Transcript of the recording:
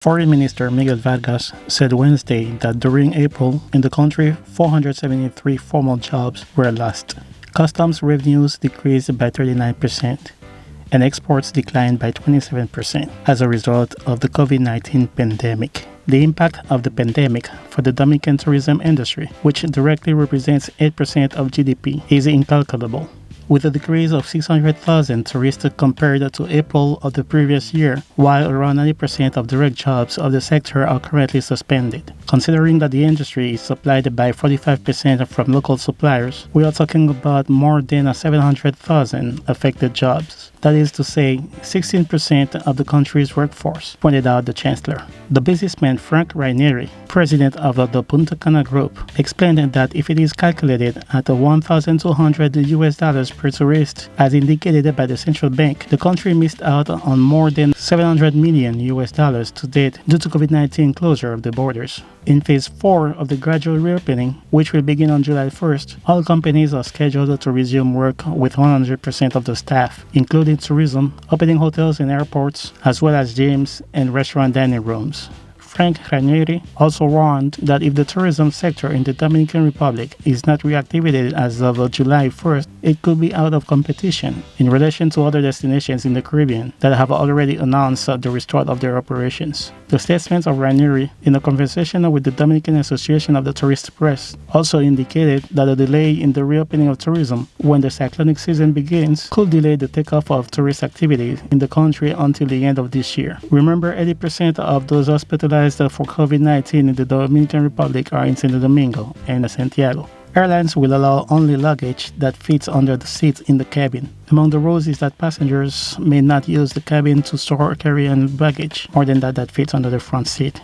Foreign Minister Miguel Vargas said Wednesday that during April, in the country, 473 formal jobs were lost. Customs revenues decreased by 39%, and exports declined by 27% as a result of the COVID-19 pandemic. The impact of the pandemic for the Dominican tourism industry, which directly represents 8% of GDP, is incalculable. With a decrease of 600,000 tourists compared to April of the previous year, while around 90% of direct jobs of the sector are currently suspended. Considering that the industry is supplied by 45% from local suppliers, we are talking about more than 700,000 affected jobs. That is to say, 16% of the country's workforce, pointed out the Chancellor. The businessman Frank Rainieri, president of the Punta Cana Group, explained that if it is calculated at $1,200 per tourist, as indicated by the central bank, the country missed out on more than $700 million to date due to COVID-19 closure of the borders. In Phase 4 of the gradual reopening, which will begin on July 1st, all companies are scheduled to resume work with 100% of the staff, including tourism, opening hotels and airports, as well as gyms and restaurant dining rooms. Frank Rainieri also warned that if the tourism sector in the Dominican Republic is not reactivated as of July 1st, it could be out of competition in relation to other destinations in the Caribbean that have already announced the restart of their operations. The statement of Rainieri, in a conversation with the Dominican Association of the Tourist Press, also indicated that a delay in the reopening of tourism when the cyclonic season begins could delay the takeoff of tourist activity in the country until the end of this year. Remember, 80% of those hospitalized for COVID-19 in the Dominican Republic are in Santo Domingo and Santiago. Airlines will allow only luggage that fits under the seats in the cabin. Among the rules is that passengers may not use the cabin to store or carry any baggage more than that fits under the front seat.